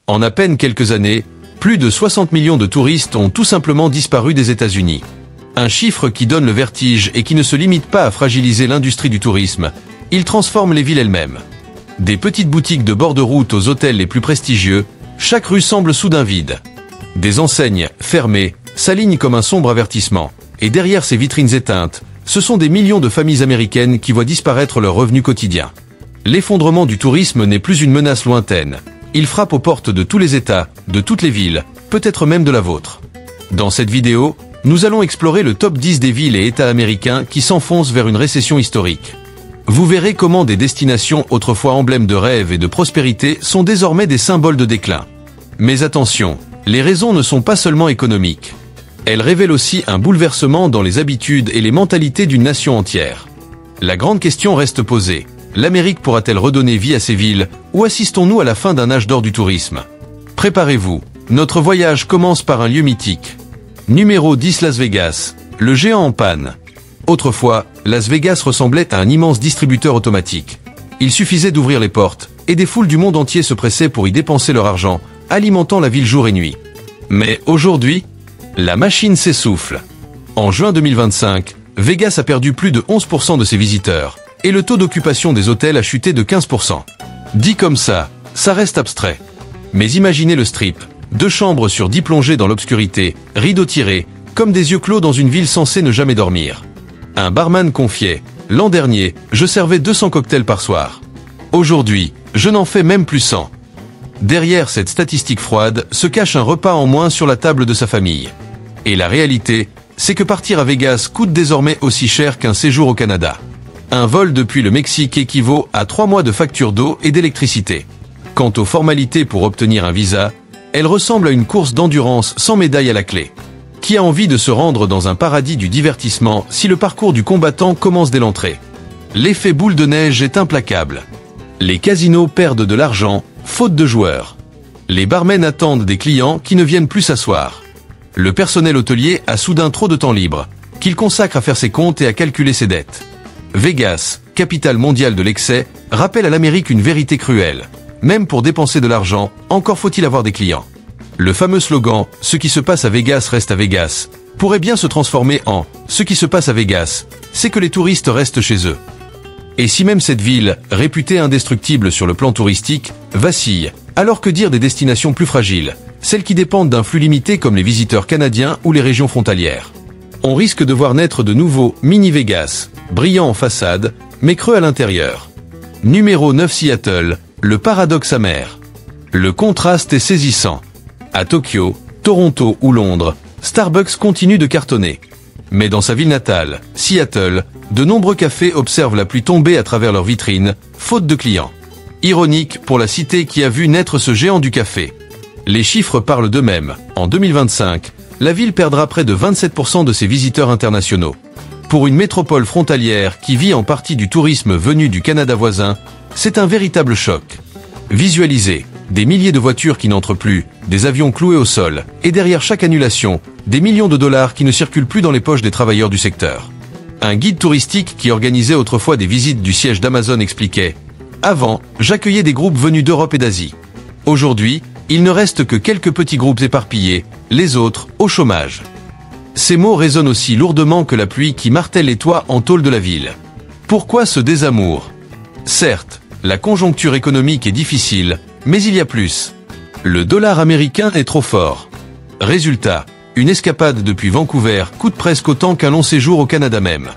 En à peine quelques années, plus de 60 millions de touristes ont tout simplement disparu des États-Unis. Un chiffre qui donne le vertige et qui ne se limite pas à fragiliser l'industrie du tourisme, il transforme les villes elles-mêmes. Des petites boutiques de bord de route aux hôtels les plus prestigieux, chaque rue semble soudain vide. Des enseignes, fermées, s'alignent comme un sombre avertissement, et derrière ces vitrines éteintes, ce sont des millions de familles américaines qui voient disparaître leurs revenus quotidiens. L'effondrement du tourisme n'est plus une menace lointaine. Il frappe aux portes de tous les États, de toutes les villes, peut-être même de la vôtre. Dans cette vidéo, nous allons explorer le top 10 des villes et États américains qui s'enfoncent vers une récession historique. Vous verrez comment des destinations autrefois emblèmes de rêve et de prospérité sont désormais des symboles de déclin. Mais attention, les raisons ne sont pas seulement économiques. Elles révèlent aussi un bouleversement dans les habitudes et les mentalités d'une nation entière. La grande question reste posée. L'Amérique pourra-t-elle redonner vie à ces villes, ou assistons-nous à la fin d'un âge d'or du tourisme? Préparez-vous, notre voyage commence par un lieu mythique. Numéro 10, Las Vegas, le géant en panne. Autrefois, Las Vegas ressemblait à un immense distributeur automatique. Il suffisait d'ouvrir les portes, et des foules du monde entier se pressaient pour y dépenser leur argent, alimentant la ville jour et nuit. Mais aujourd'hui, la machine s'essouffle. En juin 2025, Vegas a perdu plus de 11% de ses visiteurs, et le taux d'occupation des hôtels a chuté de 15%. Dit comme ça reste abstrait. Mais imaginez le strip, 2 chambres sur 10 plongées dans l'obscurité, rideaux tirés, comme des yeux clos dans une ville censée ne jamais dormir. Un barman confiait, l'an dernier, je servais 200 cocktails par soir. Aujourd'hui, je n'en fais même plus 100. Derrière cette statistique froide se cache un repas en moins sur la table de sa famille. Et la réalité, c'est que partir à Vegas coûte désormais aussi cher qu'un séjour au Canada. Un vol depuis le Mexique équivaut à 3 mois de facture d'eau et d'électricité. Quant aux formalités pour obtenir un visa, elles ressemblent à une course d'endurance sans médaille à la clé. Qui a envie de se rendre dans un paradis du divertissement si le parcours du combattant commence dès l'entrée? L'effet boule de neige est implacable. Les casinos perdent de l'argent, faute de joueurs. Les barmen attendent des clients qui ne viennent plus s'asseoir. Le personnel hôtelier a soudain trop de temps libre, qu'il consacre à faire ses comptes et à calculer ses dettes. Vegas, capitale mondiale de l'excès, rappelle à l'Amérique une vérité cruelle. Même pour dépenser de l'argent, encore faut-il avoir des clients. Le fameux slogan « Ce qui se passe à Vegas reste à Vegas » pourrait bien se transformer en « Ce qui se passe à Vegas, c'est que les touristes restent chez eux ». Et si même cette ville, réputée indestructible sur le plan touristique, vacille, alors que dire des destinations plus fragiles, celles qui dépendent d'un flux limité comme les visiteurs canadiens ou les régions frontalières? On risque de voir naître de nouveaux mini-Vegas, brillants en façade, mais creux à l'intérieur. Numéro 9, Seattle, le paradoxe amer. Le contraste est saisissant. À Tokyo, Toronto ou Londres, Starbucks continue de cartonner. Mais dans sa ville natale, Seattle, de nombreux cafés observent la pluie tomber à travers leurs vitrines, faute de clients. Ironique pour la cité qui a vu naître ce géant du café. Les chiffres parlent d'eux-mêmes. En 2025, la ville perdra près de 27% de ses visiteurs internationaux. Pour une métropole frontalière qui vit en partie du tourisme venu du Canada voisin, c'est un véritable choc. Visualisez, des milliers de voitures qui n'entrent plus, des avions cloués au sol, et derrière chaque annulation, des millions de dollars qui ne circulent plus dans les poches des travailleurs du secteur. Un guide touristique qui organisait autrefois des visites du siège d'Amazon expliquait « Avant, j'accueillais des groupes venus d'Europe et d'Asie. Aujourd'hui, il ne reste que quelques petits groupes éparpillés, les autres au chômage. » Ces mots résonnent aussi lourdement que la pluie qui martèle les toits en tôle de la ville. Pourquoi ce désamour? Certes, la conjoncture économique est difficile, mais il y a plus. Le dollar américain est trop fort. Résultat, une escapade depuis Vancouver coûte presque autant qu'un long séjour au Canada même.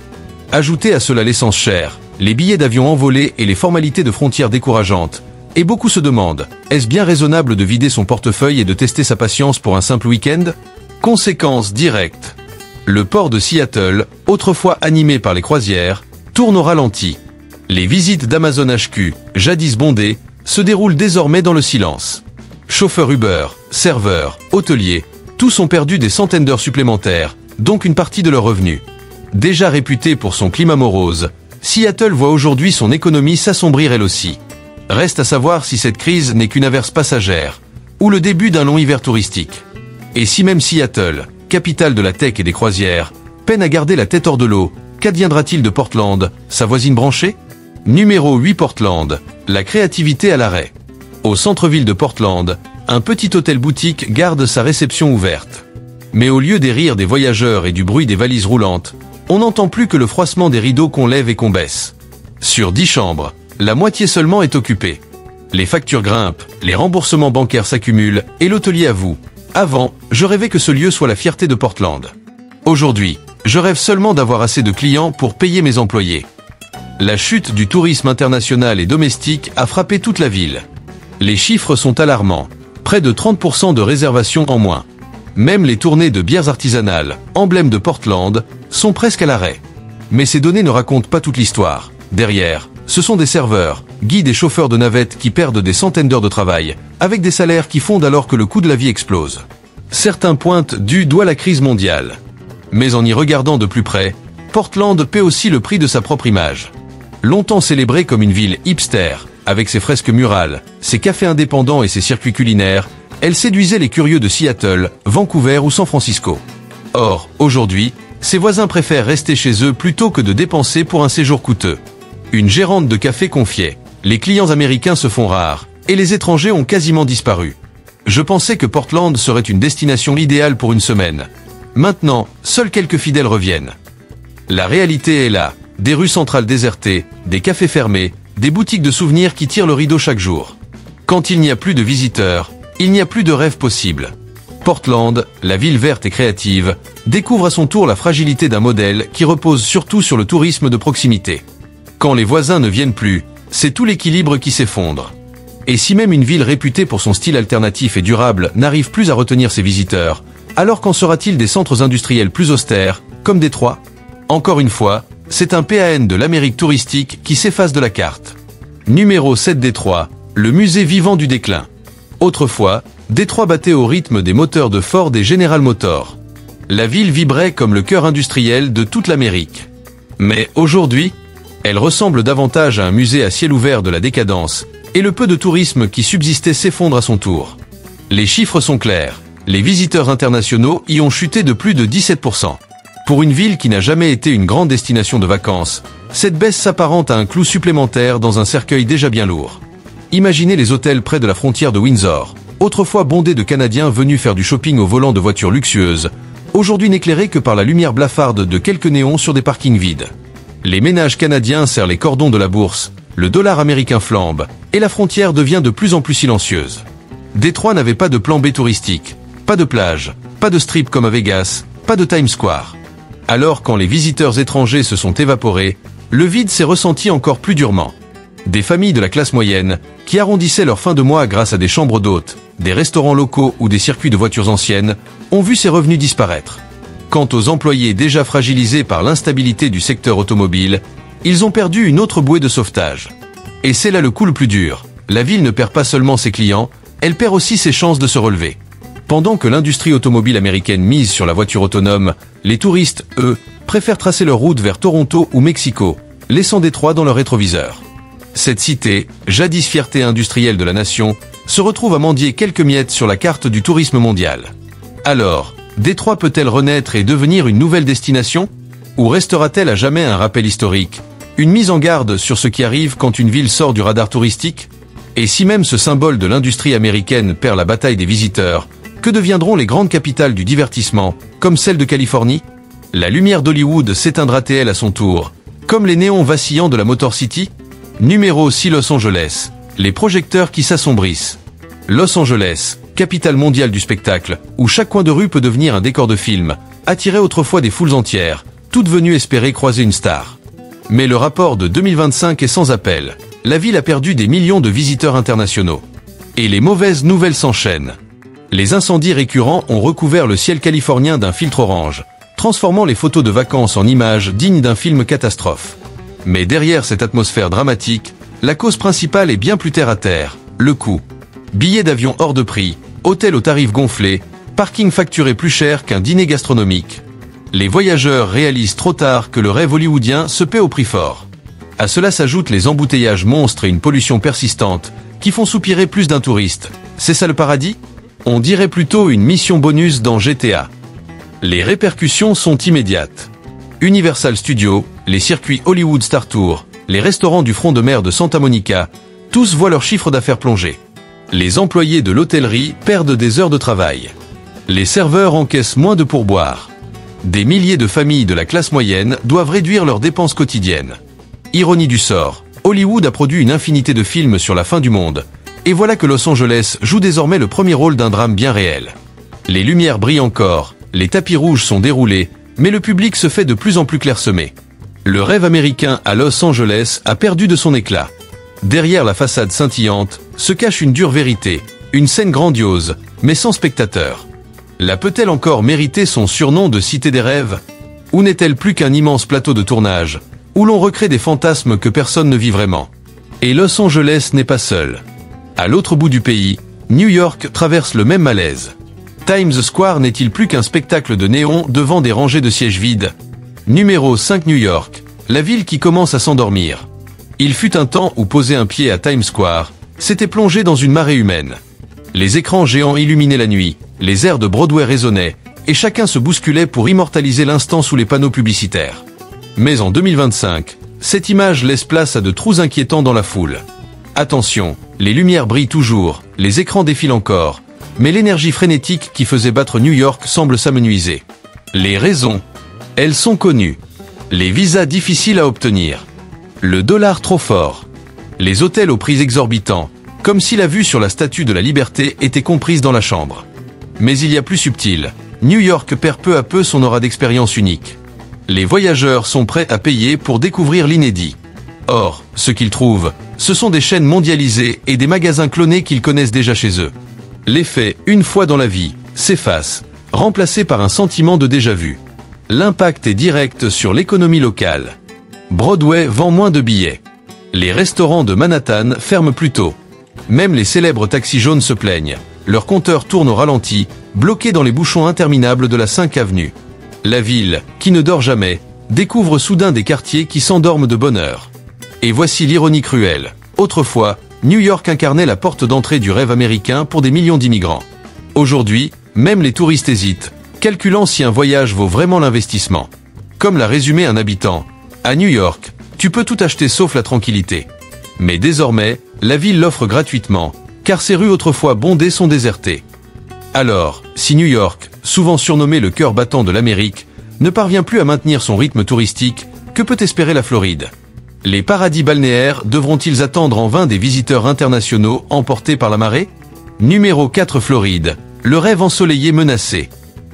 Ajoutez à cela l'essence chère, les billets d'avion envolés et les formalités de frontières décourageantes. Et beaucoup se demandent, est-ce bien raisonnable de vider son portefeuille et de tester sa patience pour un simple week-end? Conséquence directe. Le port de Seattle, autrefois animé par les croisières, tourne au ralenti. Les visites d'Amazon HQ, jadis bondées, se déroulent désormais dans le silence. Chauffeurs Uber, serveurs, hôteliers, tous ont perdu des centaines d'heures supplémentaires, donc une partie de leurs revenus. Déjà réputée pour son climat morose, Seattle voit aujourd'hui son économie s'assombrir elle aussi. Reste à savoir si cette crise n'est qu'une averse passagère, ou le début d'un long hiver touristique. Et si même Seattle, capitale de la tech et des croisières, peine à garder la tête hors de l'eau, qu'adviendra-t-il de Portland, sa voisine branchée? Numéro 8, Portland, la créativité à l'arrêt. Au centre-ville de Portland, Un petit hôtel boutique garde sa réception ouverte. Mais au lieu des rires des voyageurs et du bruit des valises roulantes, on n'entend plus que le froissement des rideaux qu'on lève et qu'on baisse. Sur 10 chambres, la moitié seulement est occupée. Les factures grimpent, les remboursements bancaires s'accumulent et l'hôtelier avoue. Avant, je rêvais que ce lieu soit la fierté de Portland. Aujourd'hui, je rêve seulement d'avoir assez de clients pour payer mes employés. La chute du tourisme international et domestique a frappé toute la ville. Les chiffres sont alarmants. Près de 30% de réservations en moins. Même les tournées de bières artisanales, emblème de Portland, sont presque à l'arrêt. Mais ces données ne racontent pas toute l'histoire. Derrière, ce sont des serveurs, guides et chauffeurs de navettes qui perdent des centaines d'heures de travail, avec des salaires qui fondent alors que le coût de la vie explose. Certains pointent du doigt la crise mondiale. Mais en y regardant de plus près, Portland paie aussi le prix de sa propre image. Longtemps célébrée comme une ville hipster, avec ses fresques murales, ses cafés indépendants et ses circuits culinaires, elle séduisait les curieux de Seattle, Vancouver ou San Francisco. Or, aujourd'hui, ses voisins préfèrent rester chez eux plutôt que de dépenser pour un séjour coûteux. Une gérante de café confiait « Les clients américains se font rares, et les étrangers ont quasiment disparu. Je pensais que Portland serait une destination idéale pour une semaine. Maintenant, seuls quelques fidèles reviennent. » La réalité est là, des rues centrales désertées, des cafés fermés, des boutiques de souvenirs qui tirent le rideau chaque jour. Quand il n'y a plus de visiteurs, il n'y a plus de rêve possible. Portland, la ville verte et créative, découvre à son tour la fragilité d'un modèle qui repose surtout sur le tourisme de proximité. Quand les voisins ne viennent plus, c'est tout l'équilibre qui s'effondre. Et si même une ville réputée pour son style alternatif et durable n'arrive plus à retenir ses visiteurs, alors qu'en sera-t-il des centres industriels plus austères, comme Détroit ? Encore une fois, c'est un PAN de l'Amérique touristique qui s'efface de la carte. Numéro 7 Détroit, le musée vivant du déclin. Autrefois, Détroit battait au rythme des moteurs de Ford et General Motors. La ville vibrait comme le cœur industriel de toute l'Amérique. Mais aujourd'hui, elle ressemble davantage à un musée à ciel ouvert de la décadence, et le peu de tourisme qui subsistait s'effondre à son tour. Les chiffres sont clairs, les visiteurs internationaux y ont chuté de plus de 17%. Pour une ville qui n'a jamais été une grande destination de vacances, cette baisse s'apparente à un clou supplémentaire dans un cercueil déjà bien lourd. Imaginez les hôtels près de la frontière de Windsor, autrefois bondés de Canadiens venus faire du shopping au volant de voitures luxueuses, aujourd'hui n'éclairés que par la lumière blafarde de quelques néons sur des parkings vides. Les ménages canadiens serrent les cordons de la bourse, le dollar américain flambe, et la frontière devient de plus en plus silencieuse. Détroit n'avait pas de plan B touristique, pas de plage, pas de strip comme à Vegas, pas de Times Square. Alors quand les visiteurs étrangers se sont évaporés, le vide s'est ressenti encore plus durement. Des familles de la classe moyenne, qui arrondissaient leur fin de mois grâce à des chambres d'hôtes, des restaurants locaux ou des circuits de voitures anciennes, ont vu ces revenus disparaître. Quant aux employés déjà fragilisés par l'instabilité du secteur automobile, ils ont perdu une autre bouée de sauvetage. Et c'est là le coup le plus dur. La ville ne perd pas seulement ses clients, elle perd aussi ses chances de se relever. Pendant que l'industrie automobile américaine mise sur la voiture autonome, les touristes, eux, préfèrent tracer leur route vers Toronto ou Mexico, laissant Détroit dans leur rétroviseur. Cette cité, jadis fierté industrielle de la nation, se retrouve à mendier quelques miettes sur la carte du tourisme mondial. Alors, Détroit peut-elle renaître et devenir une nouvelle destination ? Ou restera-t-elle à jamais un rappel historique, une mise en garde sur ce qui arrive quand une ville sort du radar touristique ? Et si même ce symbole de l'industrie américaine perd la bataille des visiteurs, que deviendront les grandes capitales du divertissement, comme celle de Californie ? La lumière d'Hollywood s'éteindra-t-elle à son tour, comme les néons vacillants de la Motor City ? Numéro 6 Los Angeles, les projecteurs qui s'assombrissent. Los Angeles, capitale mondiale du spectacle, où chaque coin de rue peut devenir un décor de film, attirait autrefois des foules entières, toutes venues espérer croiser une star. Mais le rapport de 2025 est sans appel. La ville a perdu des millions de visiteurs internationaux. Et les mauvaises nouvelles s'enchaînent. Les incendies récurrents ont recouvert le ciel californien d'un filtre orange, transformant les photos de vacances en images dignes d'un film catastrophe. Mais derrière cette atmosphère dramatique, la cause principale est bien plus terre à terre, le coût. Billets d'avion hors de prix, hôtels aux tarifs gonflés, parking facturé plus cher qu'un dîner gastronomique. Les voyageurs réalisent trop tard que le rêve hollywoodien se paie au prix fort. À cela s'ajoutent les embouteillages monstres et une pollution persistante qui font soupirer plus d'un touriste. C'est ça le paradis ? On dirait plutôt une mission bonus dans GTA. Les répercussions sont immédiates. Universal Studios, les circuits Hollywood Star Tour, les restaurants du front de mer de Santa Monica, tous voient leur chiffre d'affaires plonger. Les employés de l'hôtellerie perdent des heures de travail. Les serveurs encaissent moins de pourboires. Des milliers de familles de la classe moyenne doivent réduire leurs dépenses quotidiennes. Ironie du sort, Hollywood a produit une infinité de films sur la fin du monde. Et voilà que Los Angeles joue désormais le premier rôle d'un drame bien réel. Les lumières brillent encore, les tapis rouges sont déroulés, mais le public se fait de plus en plus clairsemé. Le rêve américain à Los Angeles a perdu de son éclat. Derrière la façade scintillante se cache une dure vérité, une scène grandiose, mais sans spectateurs. La peut-elle encore mériter son surnom de Cité des rêves? Ou n'est-elle plus qu'un immense plateau de tournage, où l'on recrée des fantasmes que personne ne vit vraiment? Et Los Angeles n'est pas seul. À l'autre bout du pays, New York traverse le même malaise. Times Square n'est-il plus qu'un spectacle de néons devant des rangées de sièges vides? Numéro 5 New York, la ville qui commence à s'endormir. Il fut un temps où poser un pied à Times Square, c'était plonger dans une marée humaine. Les écrans géants illuminaient la nuit, les airs de Broadway résonnaient, et chacun se bousculait pour immortaliser l'instant sous les panneaux publicitaires. Mais en 2025, cette image laisse place à de trous inquiétants dans la foule. Attention, les lumières brillent toujours, les écrans défilent encore, mais l'énergie frénétique qui faisait battre New York semble s'amenuiser. Les raisons, elles sont connues. Les visas difficiles à obtenir. Le dollar trop fort. Les hôtels aux prix exorbitants, comme si la vue sur la Statue de la Liberté était comprise dans la chambre. Mais il y a plus subtil. New York perd peu à peu son aura d'expérience unique. Les voyageurs sont prêts à payer pour découvrir l'inédit. Or, ce qu'ils trouvent, ce sont des chaînes mondialisées et des magasins clonés qu'ils connaissent déjà chez eux. L'effet « une fois dans la vie » s'efface, remplacé par un sentiment de déjà-vu. L'impact est direct sur l'économie locale. Broadway vend moins de billets. Les restaurants de Manhattan ferment plus tôt. Même les célèbres taxis jaunes se plaignent. Leurs compteurs tournent au ralenti, bloqués dans les bouchons interminables de la 5 avenue. La ville, qui ne dort jamais, découvre soudain des quartiers qui s'endorment de bonne heure. Et voici l'ironie cruelle. Autrefois, New York incarnait la porte d'entrée du rêve américain pour des millions d'immigrants. Aujourd'hui, même les touristes hésitent, calculant si un voyage vaut vraiment l'investissement. Comme l'a résumé un habitant, à New York, tu peux tout acheter sauf la tranquillité. Mais désormais, la ville l'offre gratuitement, car ses rues autrefois bondées sont désertées. Alors, si New York, souvent surnommé le cœur battant de l'Amérique, ne parvient plus à maintenir son rythme touristique, que peut espérer la Floride? Les paradis balnéaires devront-ils attendre en vain des visiteurs internationaux emportés par la marée? Numéro 4 Floride, le rêve ensoleillé menacé.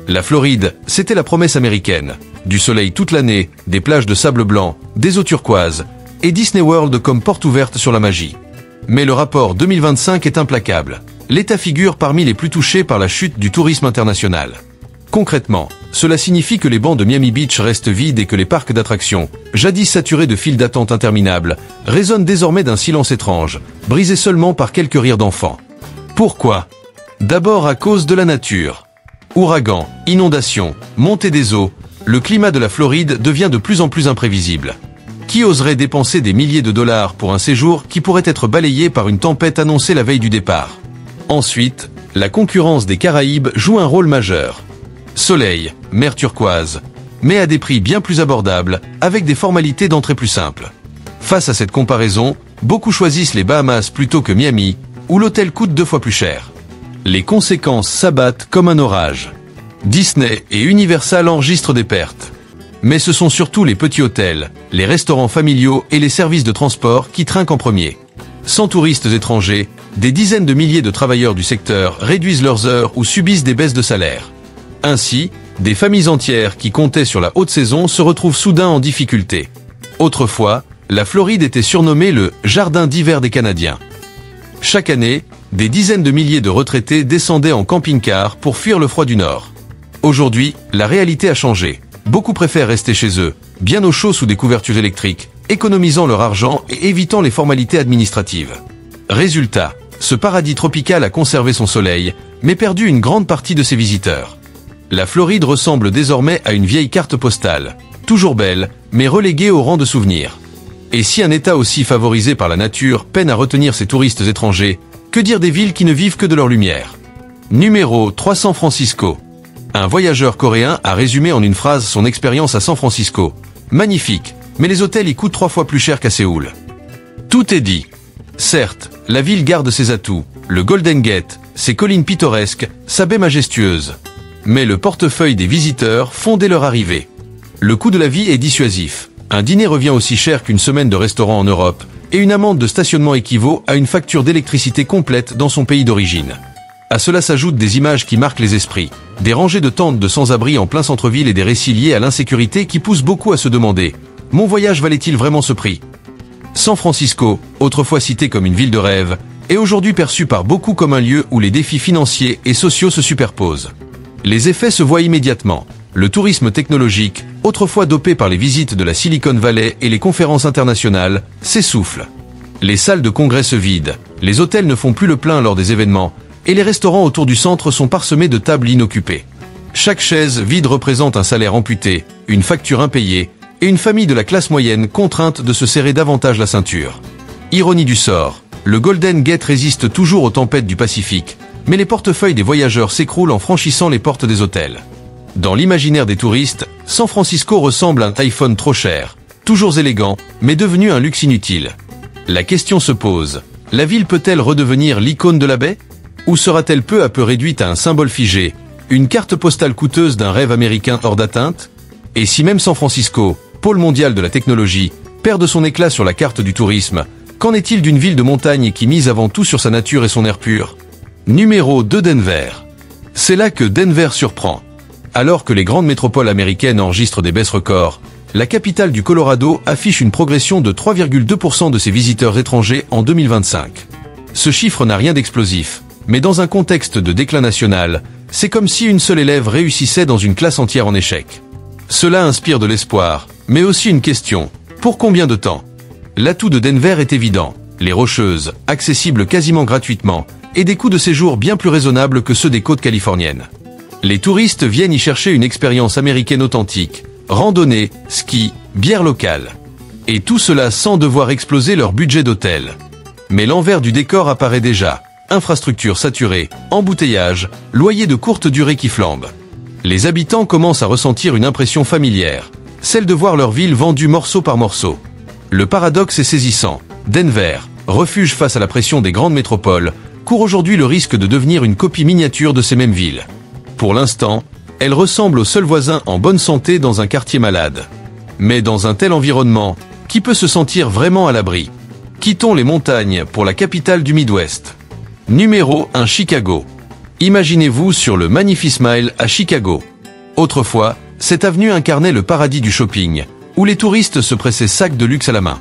La Floride, c'était la promesse américaine. Du soleil toute l'année, des plages de sable blanc, des eaux turquoises, et Disney World comme porte ouverte sur la magie. Mais le rapport 2025 est implacable. L'État figure parmi les plus touchés par la chute du tourisme international. Concrètement, cela signifie que les bancs de Miami Beach restent vides et que les parcs d'attractions, jadis saturés de files d'attente interminables, résonnent désormais d'un silence étrange, brisé seulement par quelques rires d'enfants. Pourquoi? D'abord à cause de la nature. Ouragans, inondations, montée des eaux, le climat de la Floride devient de plus en plus imprévisible. Qui oserait dépenser des milliers de dollars pour un séjour qui pourrait être balayé par une tempête annoncée la veille du départ? Ensuite, la concurrence des Caraïbes joue un rôle majeur. Soleil, mer turquoise, mais à des prix bien plus abordables, avec des formalités d'entrée plus simples. Face à cette comparaison, beaucoup choisissent les Bahamas plutôt que Miami, où l'hôtel coûte 2 fois plus cher. Les conséquences s'abattent comme un orage. Disney et Universal enregistrent des pertes. Mais ce sont surtout les petits hôtels, les restaurants familiaux et les services de transport qui trinquent en premier. Sans touristes étrangers, des dizaines de milliers de travailleurs du secteur réduisent leurs heures ou subissent des baisses de salaire. Ainsi, des familles entières qui comptaient sur la haute saison se retrouvent soudain en difficulté. Autrefois, la Floride était surnommée le « jardin d'hiver des Canadiens ». Chaque année, des dizaines de milliers de retraités descendaient en camping-car pour fuir le froid du Nord. Aujourd'hui, la réalité a changé. Beaucoup préfèrent rester chez eux, bien au chaud sous des couvertures électriques, économisant leur argent et évitant les formalités administratives. Résultat, ce paradis tropical a conservé son soleil, mais perdu une grande partie de ses visiteurs. La Floride ressemble désormais à une vieille carte postale, toujours belle, mais reléguée au rang de souvenir. Et si un État aussi favorisé par la nature peine à retenir ses touristes étrangers, que dire des villes qui ne vivent que de leur lumière? Numéro 3 San Francisco. Un voyageur coréen a résumé en une phrase son expérience à San Francisco. Magnifique, mais les hôtels y coûtent 3 fois plus cher qu'à Séoul. Tout est dit. Certes, la ville garde ses atouts, Le Golden Gate, ses collines pittoresques, sa baie majestueuse. Mais le portefeuille des visiteurs fond dès leur arrivée. Le coût de la vie est dissuasif. Un dîner revient aussi cher qu'une semaine de restaurant en Europe, et une amende de stationnement équivaut à une facture d'électricité complète dans son pays d'origine. À cela s'ajoutent des images qui marquent les esprits, des rangées de tentes de sans-abri en plein centre-ville et des récits liés à l'insécurité qui poussent beaucoup à se demander « Mon voyage valait-il vraiment ce prix ?» San Francisco, autrefois cité comme une ville de rêve, est aujourd'hui perçu par beaucoup comme un lieu où les défis financiers et sociaux se superposent. Les effets se voient immédiatement. Le tourisme technologique, autrefois dopé par les visites de la Silicon Valley et les conférences internationales, s'essouffle. Les salles de congrès se vident, les hôtels ne font plus le plein lors des événements, et les restaurants autour du centre sont parsemés de tables inoccupées. Chaque chaise vide représente un salaire amputé, une facture impayée, et une famille de la classe moyenne contrainte de se serrer davantage la ceinture. Ironie du sort, le Golden Gate résiste toujours aux tempêtes du Pacifique, mais les portefeuilles des voyageurs s'écroulent en franchissant les portes des hôtels. Dans l'imaginaire des touristes, San Francisco ressemble à un iPhone trop cher, toujours élégant, mais devenu un luxe inutile. La question se pose, la ville peut-elle redevenir l'icône de la baie ? Ou sera-t-elle peu à peu réduite à un symbole figé, une carte postale coûteuse d'un rêve américain hors d'atteinte ? Et si même San Francisco, pôle mondial de la technologie, perd de son éclat sur la carte du tourisme, qu'en est-il d'une ville de montagne qui mise avant tout sur sa nature et son air pur ? Numéro 2, Denver. C'est là que Denver surprend. Alors que les grandes métropoles américaines enregistrent des baisses records, la capitale du Colorado affiche une progression de 3,2% de ses visiteurs étrangers en 2025. Ce chiffre n'a rien d'explosif, mais dans un contexte de déclin national, c'est comme si une seule élève réussissait dans une classe entière en échec. Cela inspire de l'espoir, mais aussi une question. Pour combien de temps ? L'atout de Denver est évident. Les Rocheuses, accessibles quasiment gratuitement, et des coûts de séjour bien plus raisonnables que ceux des côtes californiennes. Les touristes viennent y chercher une expérience américaine authentique, randonnée, ski, bière locale. Et tout cela sans devoir exploser leur budget d'hôtel. Mais l'envers du décor apparaît déjà. Infrastructures saturées, embouteillages, loyers de courte durée qui flambent. Les habitants commencent à ressentir une impression familière, celle de voir leur ville vendue morceau par morceau. Le paradoxe est saisissant. Denver, refuge face à la pression des grandes métropoles, court aujourd'hui le risque de devenir une copie miniature de ces mêmes villes. Pour l'instant, elle ressemble au seul voisin en bonne santé dans un quartier malade. Mais dans un tel environnement, qui peut se sentir vraiment à l'abri ? Quittons les montagnes pour la capitale du Midwest. Numéro 1, Chicago. Imaginez-vous sur le Magnificent Mile à Chicago. Autrefois, cette avenue incarnait le paradis du shopping, où les touristes se pressaient sacs de luxe à la main.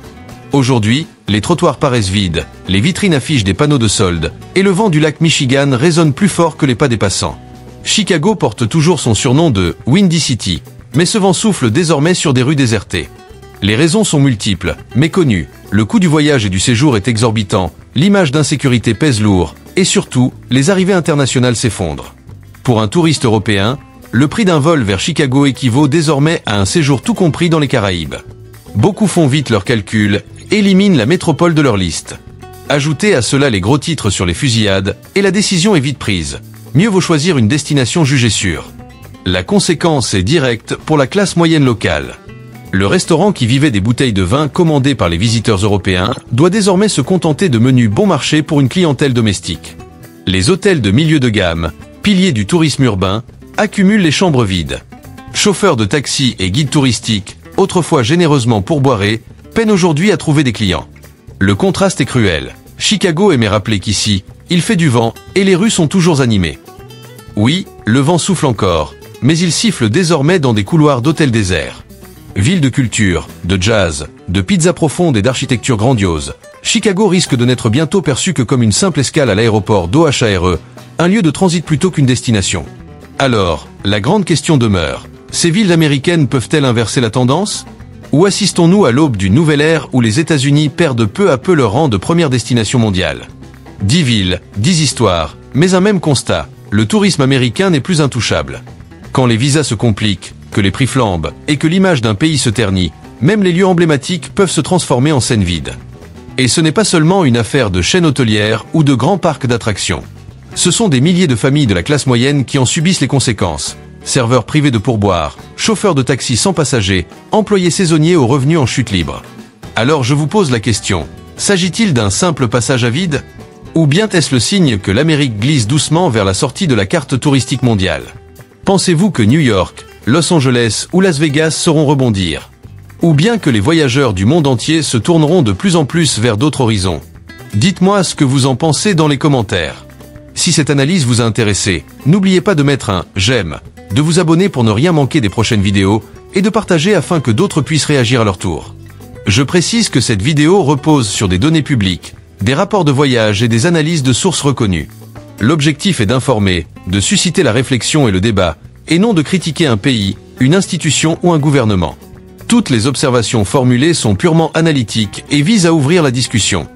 Aujourd'hui, les trottoirs paraissent vides, les vitrines affichent des panneaux de soldes, et le vent du lac Michigan résonne plus fort que les pas des passants. Chicago porte toujours son surnom de « Windy City », mais ce vent souffle désormais sur des rues désertées. Les raisons sont multiples, mais connues. Le coût du voyage et du séjour est exorbitant, l'image d'insécurité pèse lourd, et surtout, les arrivées internationales s'effondrent. Pour un touriste européen, le prix d'un vol vers Chicago équivaut désormais à un séjour tout compris dans les Caraïbes. Beaucoup font vite leurs calculs, éliminent la métropole de leur liste. Ajoutez à cela les gros titres sur les fusillades, et la décision est vite prise. Mieux vaut choisir une destination jugée sûre. La conséquence est directe pour la classe moyenne locale. Le restaurant qui vivait des bouteilles de vin commandées par les visiteurs européens doit désormais se contenter de menus bon marché pour une clientèle domestique. Les hôtels de milieu de gamme, piliers du tourisme urbain, accumulent les chambres vides. Chauffeurs de taxi et guides touristiques, autrefois généreusement pourboirés, peinent aujourd'hui à trouver des clients. Le contraste est cruel. Chicago aimait rappeler qu'ici, il fait du vent et les rues sont toujours animées. Oui, le vent souffle encore, mais il siffle désormais dans des couloirs d'hôtels déserts. Ville de culture, de jazz, de pizzas profondes et d'architecture grandiose, Chicago risque de n'être bientôt perçu que comme une simple escale à l'aéroport d'Ohre, un lieu de transit plutôt qu'une destination. Alors, la grande question demeure, ces villes américaines peuvent-elles inverser la tendance ? Ou assistons-nous à l'aube d'une nouvelle ère où les États-Unis perdent peu à peu leur rang de première destination mondiale ? 10 villes, 10 histoires, mais un même constat, le tourisme américain n'est plus intouchable. Quand les visas se compliquent, que les prix flambent et que l'image d'un pays se ternit, même les lieux emblématiques peuvent se transformer en scènes vides. Et ce n'est pas seulement une affaire de chaînes hôtelières ou de grands parcs d'attractions. Ce sont des milliers de familles de la classe moyenne qui en subissent les conséquences. Serveurs privés de pourboire, chauffeurs de taxi sans passagers, employés saisonniers aux revenus en chute libre. Alors je vous pose la question, s'agit-il d'un simple passage à vide ? Ou bien est-ce le signe que l'Amérique glisse doucement vers la sortie de la carte touristique mondiale? Pensez-vous que New York, Los Angeles ou Las Vegas sauront rebondir? Ou bien que les voyageurs du monde entier se tourneront de plus en plus vers d'autres horizons? Dites-moi ce que vous en pensez dans les commentaires. Si cette analyse vous a intéressé, n'oubliez pas de mettre un « j'aime », de vous abonner pour ne rien manquer des prochaines vidéos et de partager afin que d'autres puissent réagir à leur tour. Je précise que cette vidéo repose sur des données publiques, des rapports de voyage et des analyses de sources reconnues. L'objectif est d'informer, de susciter la réflexion et le débat, et non de critiquer un pays, une institution ou un gouvernement. Toutes les observations formulées sont purement analytiques et visent à ouvrir la discussion.